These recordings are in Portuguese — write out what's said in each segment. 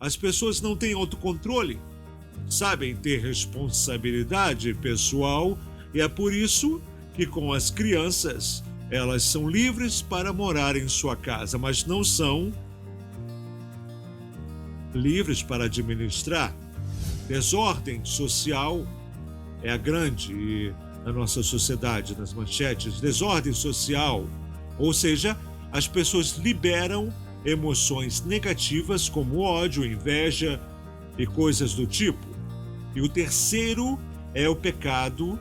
As pessoas não têm autocontrole, sabem ter responsabilidade pessoal e é por isso que com as crianças elas são livres para morar em sua casa, mas não são livres para administrar. Desordem social é a grande na nossa sociedade, nas manchetes. Desordem social, ou seja, as pessoas liberam emoções negativas como ódio, inveja e coisas do tipo. E o terceiro é o pecado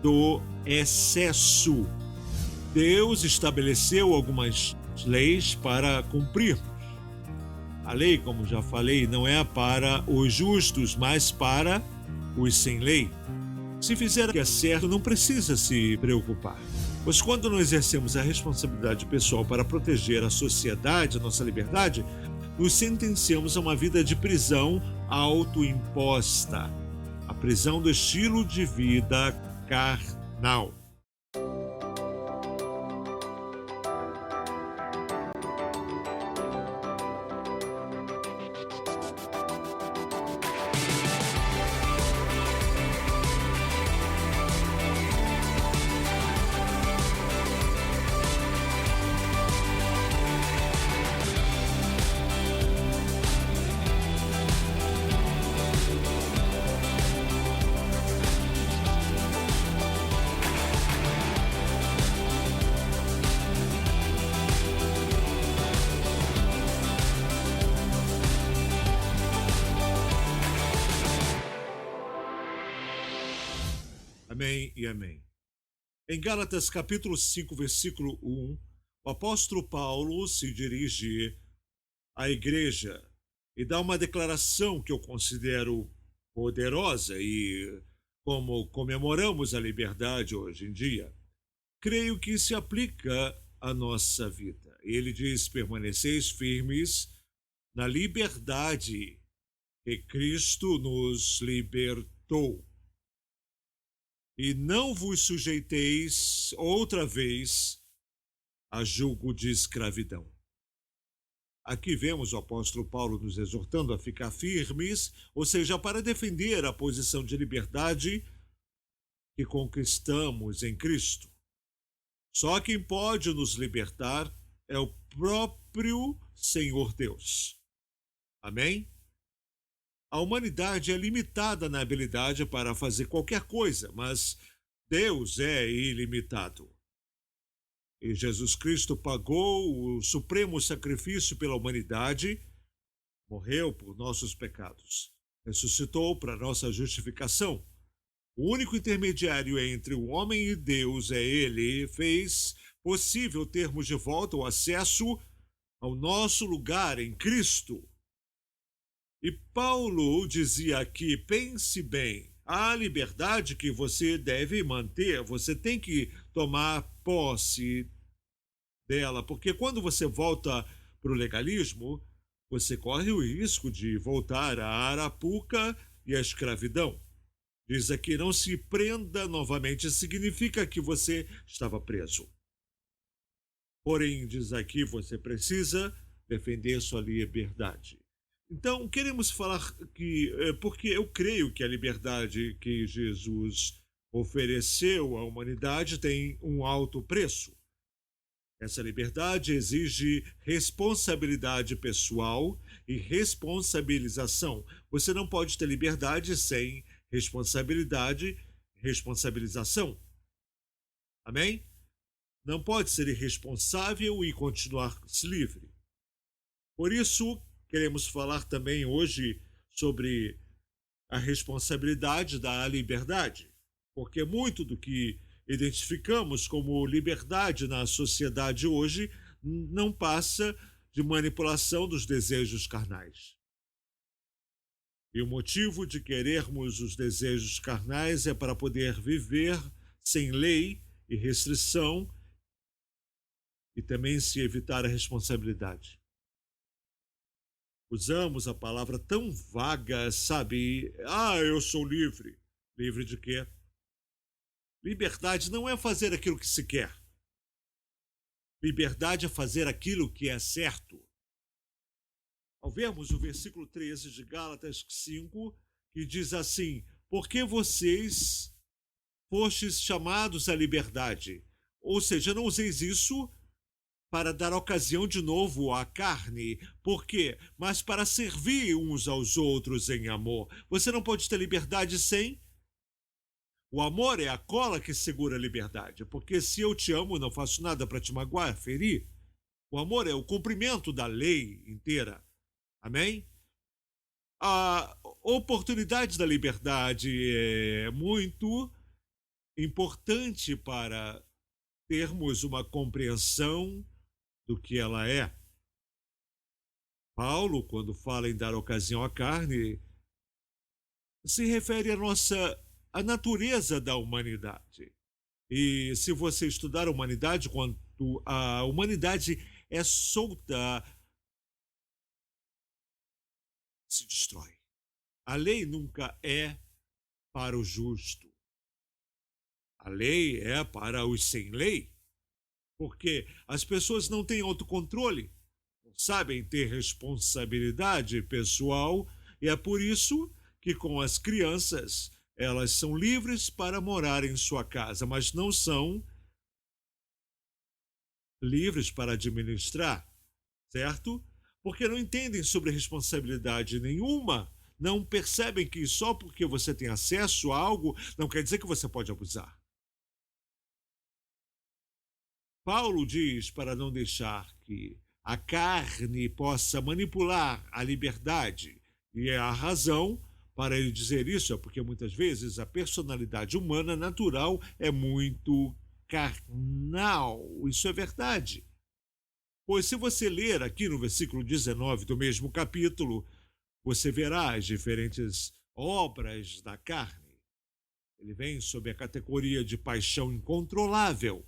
do excesso. Deus estabeleceu algumas leis para cumprirmos. A lei, como já falei, não é para os justos, mas para os sem lei. Se fizer o que é certo, não precisa se preocupar. Pois quando não exercemos a responsabilidade pessoal para proteger a sociedade, a nossa liberdade, nos sentenciamos a uma vida de prisão autoimposta. A prisão do estilo de vida carnal. Amém e amém. Em Gálatas capítulo 5, versículo 1, o apóstolo Paulo se dirige à igreja e dá uma declaração que eu considero poderosa e como comemoramos a liberdade hoje em dia, creio que se aplica à nossa vida. Ele diz: permaneceis firmes na liberdade que Cristo nos libertou. E não vos sujeiteis outra vez a julgo de escravidão. Aqui vemos o apóstolo Paulo nos exortando a ficar firmes, ou seja, para defender a posição de liberdade que conquistamos em Cristo. Só quem pode nos libertar é o próprio Senhor Deus. Amém? A humanidade é limitada na habilidade para fazer qualquer coisa, mas Deus é ilimitado. E Jesus Cristo pagou o supremo sacrifício pela humanidade, morreu por nossos pecados, ressuscitou para nossa justificação. O único intermediário entre o homem e Deus é Ele, fez possível termos de volta o acesso ao nosso lugar em Cristo. E Paulo dizia aqui: pense bem, a liberdade que você deve manter, você tem que tomar posse dela, porque quando você volta para o legalismo, você corre o risco de voltar à arapuca e à escravidão. Diz aqui: não se prenda novamente, significa que você estava preso. Porém, diz aqui, você precisa defender sua liberdade. Então, queremos falar que, porque eu creio que a liberdade que Jesus ofereceu à humanidade tem um alto preço. Essa liberdade exige responsabilidade pessoal e responsabilização. Você não pode ter liberdade sem responsabilidade e responsabilização. Amém? Não pode ser irresponsável e continuar livre. Por isso, queremos falar também hoje sobre a responsabilidade da liberdade, porque muito do que identificamos como liberdade na sociedade hoje não passa de manipulação dos desejos carnais. E o motivo de querermos os desejos carnais é para poder viver sem lei e restrição e também se evitar a responsabilidade. Usamos a palavra tão vaga, sabe? Eu sou livre. Livre de quê? Liberdade não é fazer aquilo que se quer. Liberdade é fazer aquilo que é certo. ao vermos o versículo 13 de Gálatas 5, que diz assim: porque vocês fostes chamados à liberdade. Ou seja, não useis isso para dar ocasião de novo à carne. Por quê? Mas para servir uns aos outros em amor. Você não pode ter liberdade sem. O amor é a cola que segura a liberdade. Porque se eu te amo, não faço nada para te magoar, ferir. O amor é o cumprimento da lei inteira. Amém? A oportunidade da liberdade é muito importante para termos uma compreensão do que ela é. Paulo, quando fala em dar ocasião à carne, se refere à natureza da humanidade. E se você estudar a humanidade, quando a humanidade é solta, se destrói. A lei nunca é para o justo. A lei é para os sem lei, porque as pessoas não têm autocontrole, não sabem ter responsabilidade pessoal, e é por isso que com as crianças elas são livres para morar em sua casa, mas não são livres para administrar, certo? Porque não entendem sobre responsabilidade nenhuma, não percebem que só porque você tem acesso a algo não quer dizer que você pode abusar. Paulo diz para não deixar que a carne possa manipular a liberdade, e é a razão para ele dizer isso é porque muitas vezes a personalidade humana natural é muito carnal. Isso é verdade. Pois se você ler aqui no versículo 19 do mesmo capítulo, você verá as diferentes obras da carne. Ele vem sob a categoria de paixão incontrolável.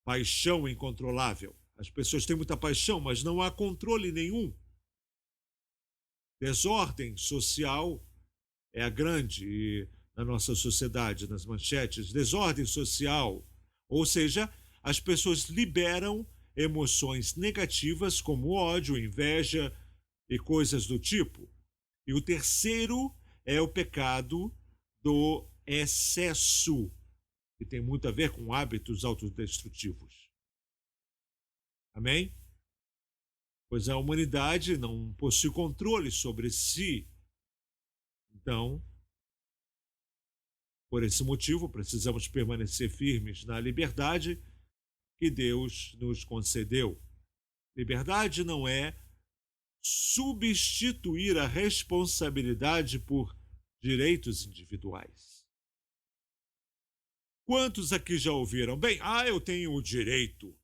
Paixão incontrolável. As pessoas têm muita paixão, mas não há controle nenhum. Desordem social é a grande na nossa sociedade, nas manchetes. Desordem social. Ou seja, as pessoas liberam emoções negativas como ódio, inveja e coisas do tipo. E o terceiro é o pecado do excesso, que tem muito a ver com hábitos autodestrutivos. Amém? Pois a humanidade não possui controle sobre si. Então, por esse motivo, precisamos permanecer firmes na liberdade que Deus nos concedeu. Liberdade não é substituir a responsabilidade por direitos individuais. Quantos aqui já ouviram? Bem, eu tenho o direito.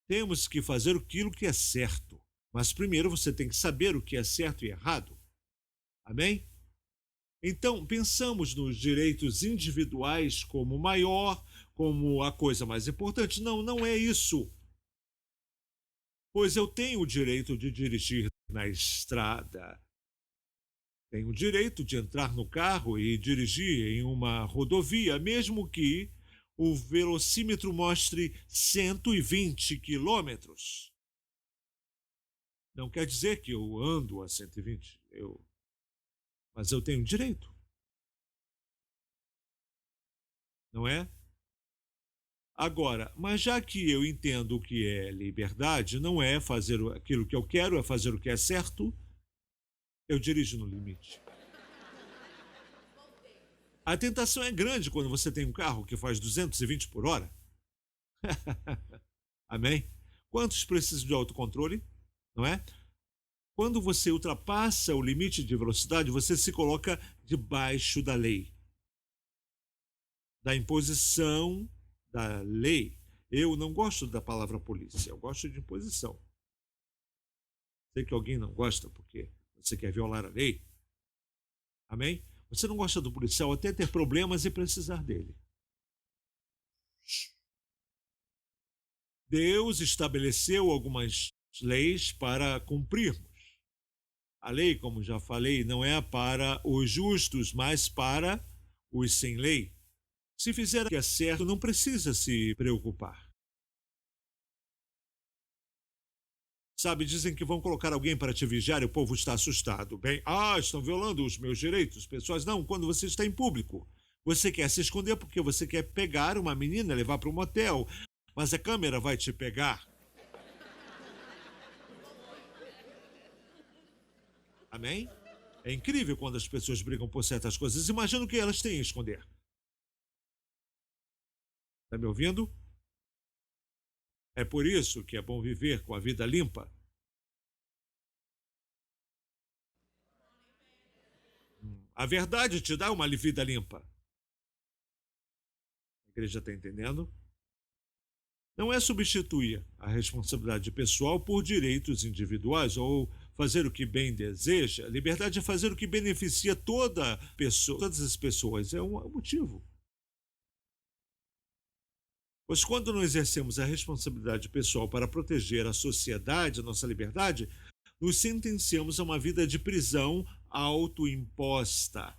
Temos que fazer aquilo que é certo. Mas primeiro você tem que saber o que é certo e errado. Amém? Então, pensamos nos direitos individuais como maior, como a coisa mais importante. Não, não é isso. Pois eu tenho o direito de dirigir na estrada. Tenho o direito de entrar no carro e dirigir em uma rodovia, mesmo que o velocímetro mostre 120 quilômetros. Não quer dizer que eu ando a 120, mas eu tenho direito. Não é? Agora, mas já que eu entendo o que é liberdade, não é fazer aquilo que eu quero, é fazer o que é certo, eu dirijo no limite. A tentação é grande quando você tem um carro que faz 220 por hora. Amém? Quantos precisam de autocontrole? Não é? Quando você ultrapassa o limite de velocidade, você se coloca debaixo da lei, da imposição da lei. Eu não gosto da palavra polícia, eu gosto de imposição. Sei que alguém não gosta porque você quer violar a lei. Amém? Você não gosta do policial até ter problemas e precisar dele. Deus estabeleceu algumas leis para cumprirmos. A lei, como já falei, não é para os justos, mas para os sem lei. Se fizer o que é certo, não precisa se preocupar. Sabe, dizem que vão colocar alguém para te vigiar e o povo está assustado. Bem, estão violando os meus direitos pessoais. Não, quando você está em público. Você quer se esconder porque você quer pegar uma menina e levar para um motel. Mas a câmera vai te pegar. Amém? É incrível quando as pessoas brigam por certas coisas. Imagina o que elas têm a esconder. Está me ouvindo? É por isso que é bom viver com a vida limpa. A verdade te dá uma vida limpa. A igreja está entendendo? Não é substituir a responsabilidade pessoal por direitos individuais ou fazer o que bem deseja. Liberdade é fazer o que beneficia todas as pessoas. É um motivo. Pois quando não exercemos a responsabilidade pessoal para proteger a sociedade, a nossa liberdade, nos sentenciamos a uma vida de prisão autoimposta,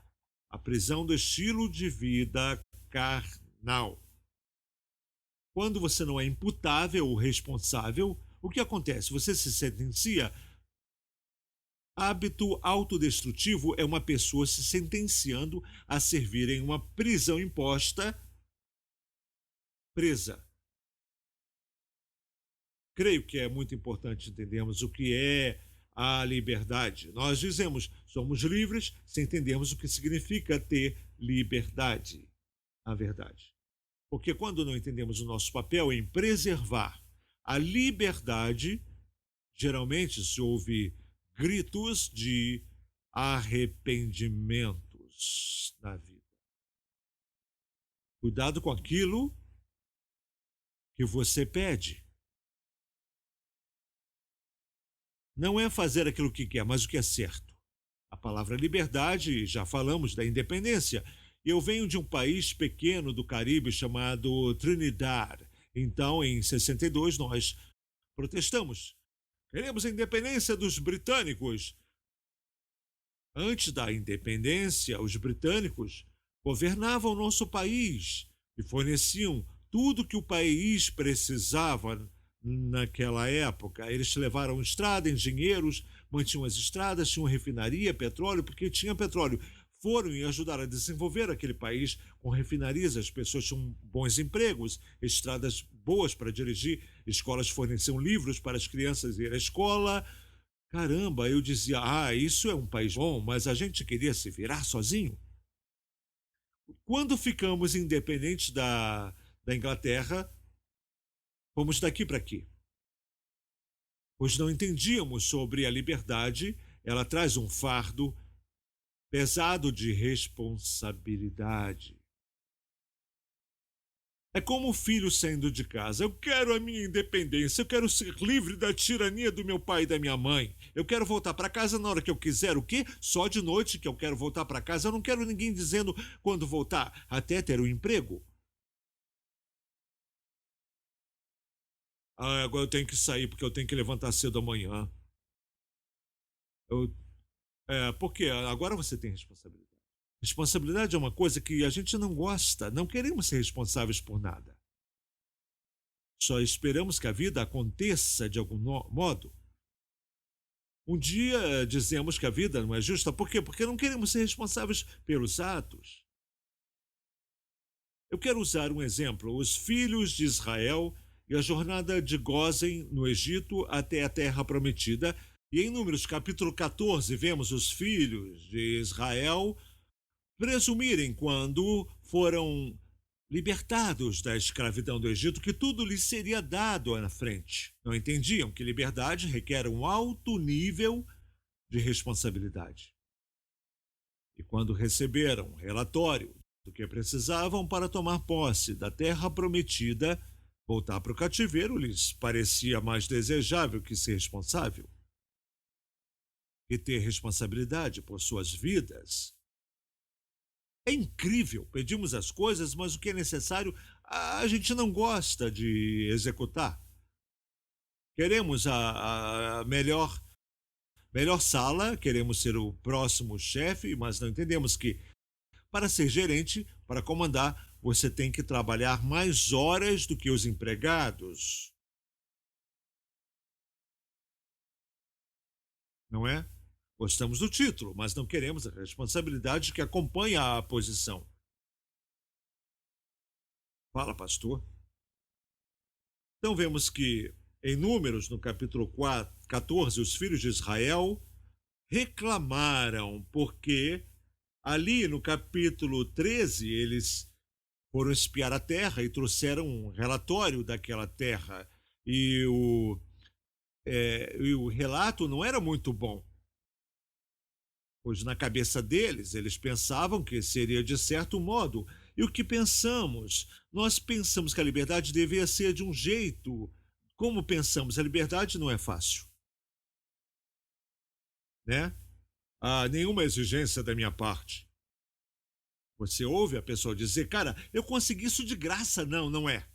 a prisão do estilo de vida carnal. Quando você não é imputável ou responsável, o que acontece? Você se sentencia. Hábito autodestrutivo é uma pessoa se sentenciando a servir em uma prisão imposta, presa. Creio que é muito importante entendermos o que é a liberdade. Nós dizemos, somos livres se entendermos o que significa ter liberdade. A verdade. Porque quando não entendemos o nosso papel em preservar a liberdade, geralmente se ouve gritos de arrependimentos na vida. Cuidado com aquilo que você pede. Não é fazer aquilo que quer, mas o que é certo. A palavra liberdade, já falamos da independência. Eu venho de um país pequeno do Caribe chamado Trinidad. Então, em 62, nós protestamos. Queremos a independência dos britânicos. Antes da independência, os britânicos governavam o nosso país e forneciam tudo que o país precisava naquela época. Eles levaram estrada, engenheiros, mantinham as estradas, tinham refinaria, petróleo, porque tinha petróleo. Foram e ajudaram a desenvolver aquele país com refinarias, as pessoas tinham bons empregos, estradas boas para dirigir, escolas forneciam livros para as crianças ir à escola. Caramba, eu dizia, isso é um país bom, mas a gente queria se virar sozinho. Quando ficamos independentes da Inglaterra, fomos daqui para aqui. Pois não entendíamos sobre a liberdade, ela traz um fardo pesado de responsabilidade. É como o filho saindo de casa. Eu quero a minha independência, eu quero ser livre da tirania do meu pai e da minha mãe. Eu quero voltar para casa na hora que eu quiser. O quê? Só de noite que eu quero voltar para casa. Eu não quero ninguém dizendo quando voltar, até ter um emprego. Agora eu tenho que sair porque eu tenho que levantar cedo amanhã. Eu, porque agora você tem responsabilidade. Responsabilidade é uma coisa que a gente não gosta, não queremos ser responsáveis por nada. Só esperamos que a vida aconteça de algum modo. Um dia dizemos que a vida não é justa, por quê? Porque não queremos ser responsáveis pelos atos. Eu quero usar um exemplo: os filhos de Israel e a jornada de Gósen no Egito até a Terra Prometida. E em Números capítulo 14, vemos os filhos de Israel presumirem, quando foram libertados da escravidão do Egito, que tudo lhes seria dado na frente. Não entendiam que liberdade requer um alto nível de responsabilidade. E quando receberam relatório do que precisavam para tomar posse da terra prometida, voltar para o cativeiro lhes parecia mais desejável que ser responsável. E ter responsabilidade por suas vidas. É incrível, pedimos as coisas, mas o que é necessário a gente não gosta de executar. Queremos a melhor sala, queremos ser o próximo chefe, mas não entendemos que para ser gerente, para comandar, você tem que trabalhar mais horas do que os empregados. não é? Gostamos do título, mas não queremos a responsabilidade que acompanha a posição. Fala, pastor. Então vemos que em Números, no capítulo 4, 14, os filhos de Israel reclamaram porque ali no capítulo 13 eles foram espiar a terra e trouxeram um relatório daquela terra. E o relato não era muito bom, pois na cabeça deles eles pensavam que seria de certo modo. E o que pensamos? Nós pensamos que a liberdade devia ser de um jeito. Como pensamos? A liberdade não é fácil, né? Nenhuma exigência da minha parte. Você ouve a pessoa dizer, cara, eu consegui isso de graça. Não, não é.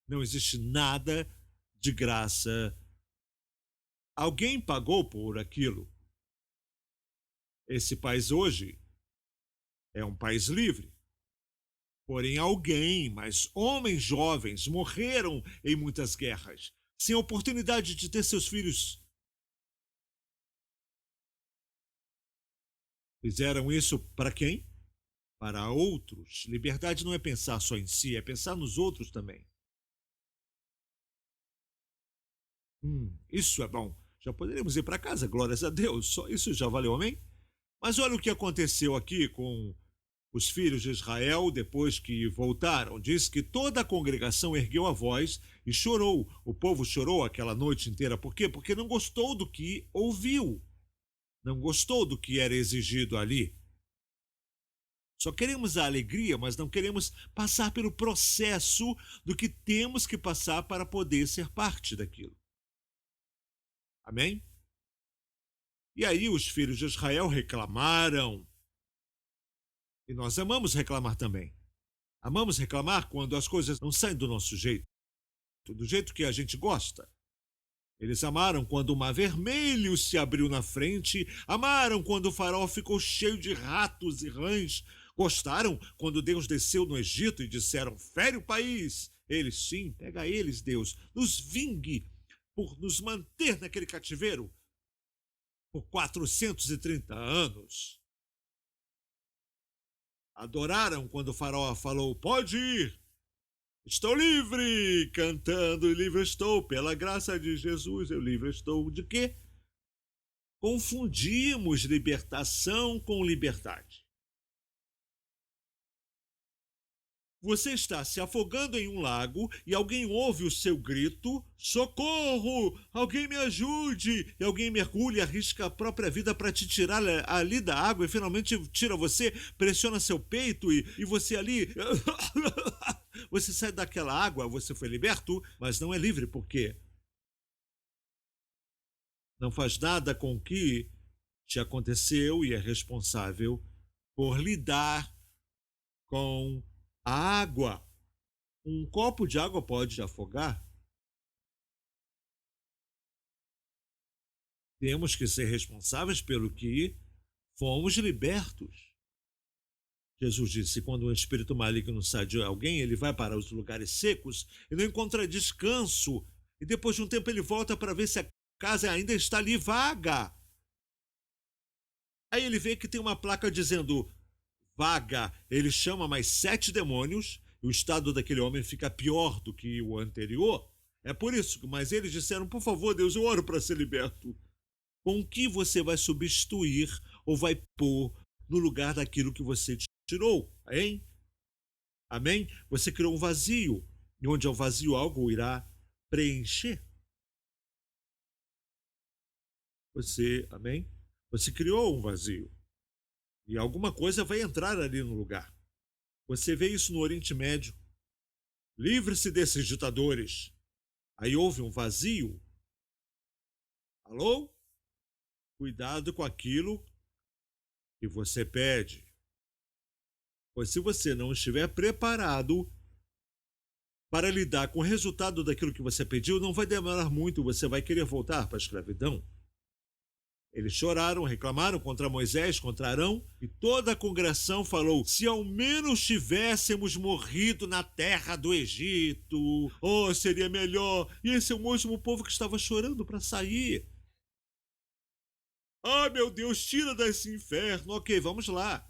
Não existe nada de graça. Alguém pagou por aquilo. Esse país hoje é um país livre. Porém, alguém, mas homens jovens, morreram em muitas guerras, sem oportunidade de ter seus filhos. Fizeram isso para quem? Para outros. Liberdade não é pensar só em si, é pensar nos outros também. Isso é bom. Já poderíamos ir para casa, glórias a Deus. Só isso já valeu, amém? Mas olha o que aconteceu aqui com os filhos de Israel depois que voltaram. Diz que toda a congregação ergueu a voz e chorou. O povo chorou aquela noite inteira. Por quê? Porque não gostou do que ouviu. Não gostou do que era exigido ali. Só queremos a alegria, mas não queremos passar pelo processo do que temos que passar para poder ser parte daquilo. Amém? E aí os filhos de Israel reclamaram. E nós amamos reclamar também. Amamos reclamar quando as coisas não saem do nosso jeito, do jeito que a gente gosta. Eles amaram quando o mar vermelho se abriu na frente, amaram quando o farol ficou cheio de ratos e rãs, gostaram quando Deus desceu no Egito e disseram, fere o país. Eles, sim, pega eles, Deus, nos vingue por nos manter naquele cativeiro por 430 anos. Adoraram quando o faraó falou, pode ir, estou livre, cantando, livre estou, pela graça de Jesus, eu livre estou. De quê? Confundimos libertação com liberdade. Você está se afogando em um lago e alguém ouve o seu grito, socorro, alguém me ajude, e alguém mergulha e arrisca a própria vida para te tirar ali da água e finalmente tira você, pressiona seu peito e você ali... Você sai daquela água, você foi liberto, mas não é livre, por quê? Não faz nada com o que te aconteceu e é responsável por lidar com a água. Um copo de água pode afogar. Temos que ser responsáveis pelo que fomos libertos. Jesus disse, quando um espírito maligno sai de alguém, ele vai para os lugares secos e não encontra descanso. E depois de um tempo ele volta para ver se a casa ainda está ali vaga. Aí ele vê que tem uma placa dizendo vaga. Ele chama mais 7 demônios e o estado daquele homem fica pior do que o anterior. É por isso, mas eles disseram, por favor, Deus, eu oro para ser liberto. Com o que você vai substituir ou vai pôr no lugar daquilo que você tirou, hein? Amém? Você criou um vazio, e onde é o vazio, algo irá preencher. Amém? Você criou um vazio, e alguma coisa vai entrar ali no lugar. Você vê isso no Oriente Médio. Livre-se desses ditadores. Aí houve um vazio. Alô? Cuidado com aquilo que você pede. Pois se você não estiver preparado para lidar com o resultado daquilo que você pediu, não vai demorar muito, você vai querer voltar para a escravidão. Eles choraram, reclamaram contra Moisés, contra Arão, e toda a congregação falou, se ao menos tivéssemos morrido na terra do Egito, oh, seria melhor. E esse é o mesmo povo que estava chorando para sair. Ah, meu Deus, tira desse inferno. Ok, vamos lá.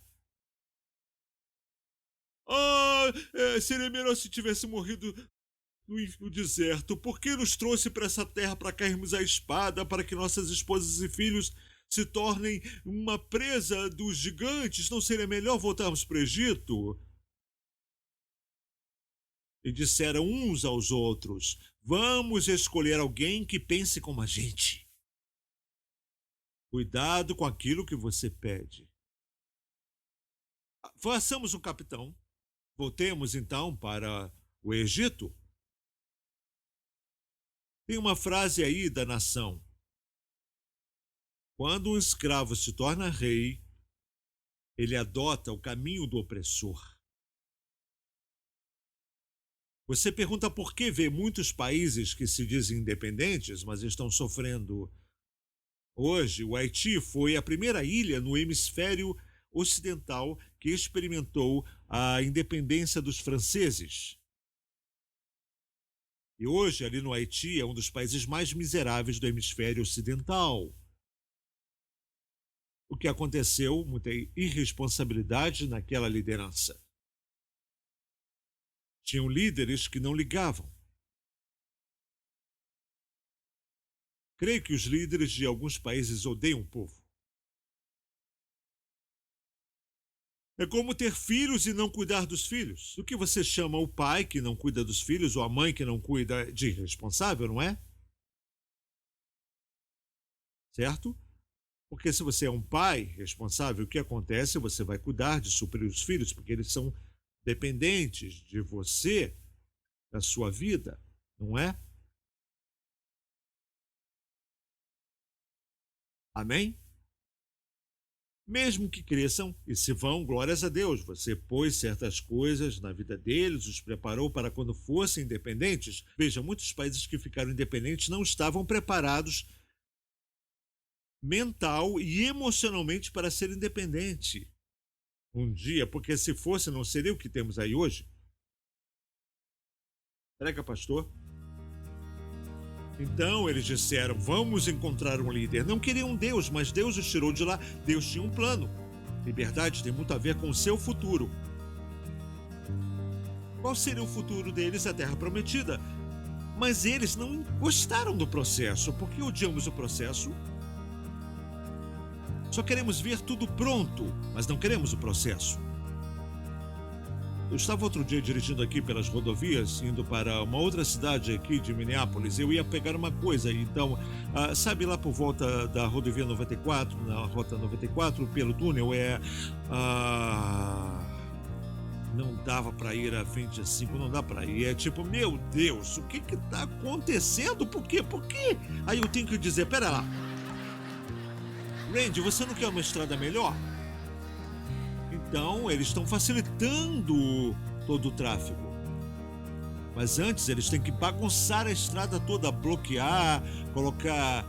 Ah, seria melhor se tivesse morrido no deserto. Por que nos trouxe para essa terra para cairmos à espada, para que nossas esposas e filhos se tornem uma presa dos gigantes? Não seria melhor voltarmos para o Egito? E disseram uns aos outros: vamos escolher alguém que pense como a gente. Cuidado com aquilo que você pede. Façamos um capitão. Voltemos então para o Egito. Tem uma frase aí da nação: quando um escravo se torna rei, ele adota o caminho do opressor. Você pergunta por que vê muitos países que se dizem independentes, mas estão sofrendo. Hoje, o Haiti foi a primeira ilha no hemisfério ocidental que experimentou a independência dos franceses. E hoje, ali no Haiti, é um dos países mais miseráveis do hemisfério ocidental. O que aconteceu? Muita irresponsabilidade naquela liderança. Tinham líderes que não ligavam. Creio que os líderes de alguns países odeiam o povo. É como ter filhos e não cuidar dos filhos. O que você chama o pai que não cuida dos filhos ou a mãe que não cuida de irresponsável, não é? Certo? Porque se você é um pai responsável, o que acontece? Você vai cuidar de suprir os filhos, porque eles são dependentes de você, da sua vida, não é? Amém? Mesmo que cresçam e se vão, glórias a Deus, você pôs certas coisas na vida deles, os preparou para quando fossem independentes. Veja, muitos países que ficaram independentes não estavam preparados mental e emocionalmente para ser independente um dia, porque se fosse, não seria o que temos aí hoje. Prega, pastor. Então eles disseram: vamos encontrar um líder. Não queriam um Deus, mas Deus os tirou de lá. Deus tinha um plano. Liberdade tem muito a ver com o seu futuro. Qual seria o futuro deles? A Terra Prometida. Mas eles não gostaram do processo. Por que odiamos o processo? Só queremos ver tudo pronto, mas não queremos o processo. Eu estava outro dia dirigindo aqui pelas rodovias, indo para uma outra cidade aqui de Minneapolis. Eu ia pegar uma coisa, então, sabe lá por volta da rodovia 94, na rota 94, pelo túnel, não dava para ir à 25, não dá para ir. É tipo, meu Deus, o que está acontecendo? Por quê? Por quê? Aí eu tenho que dizer, pera lá. Randy, você não quer uma estrada melhor? Então, eles estão facilitando todo o tráfego. Mas antes, eles têm que bagunçar a estrada toda, bloquear, colocar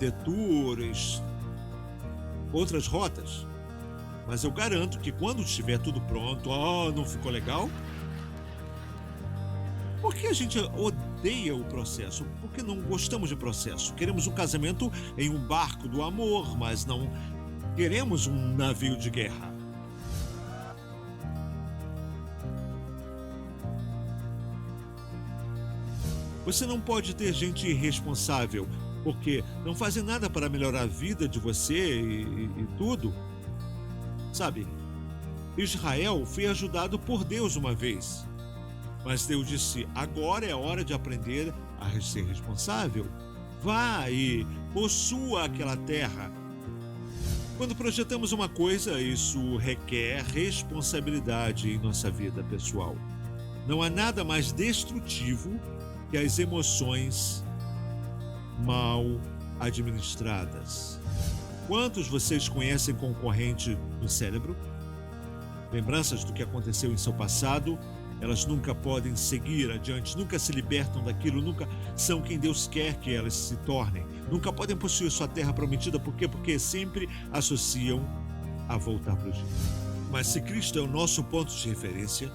detours, outras rotas. Mas eu garanto que quando estiver tudo pronto, não ficou legal? Por que a gente odeia o processo? Porque não gostamos de processo. Queremos um casamento em um barco do amor, mas não queremos um navio de guerra. Você não pode ter gente irresponsável, porque não fazem nada para melhorar a vida de você e tudo. Sabe, Israel foi ajudado por Deus uma vez. Mas Deus disse: agora é a hora de aprender a ser responsável. Vá e possua aquela terra. Quando projetamos uma coisa, isso requer responsabilidade em nossa vida pessoal. Não há nada mais destrutivo que as emoções mal administradas. Quantos vocês conhecem com corrente no cérebro? Lembranças do que aconteceu em seu passado, elas nunca podem seguir adiante, nunca se libertam daquilo, nunca são quem Deus quer que elas se tornem. Nunca podem possuir sua terra prometida. Por quê? Porque sempre associam a voltar para o Egito. Mas se Cristo é o nosso ponto de referência,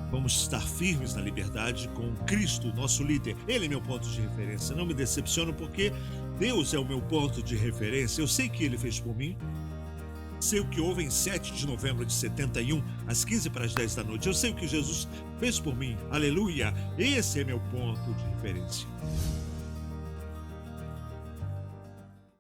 vamos estar firmes na liberdade com Cristo, nosso líder. Ele é meu ponto de referência. Não me decepciono porque Deus é o meu ponto de referência. Eu sei que Ele fez por mim. Sei o que houve em 7 de novembro de 71, às 15 para as 10 da noite. Eu sei o que Jesus fez por mim. Aleluia! Esse é meu ponto de referência.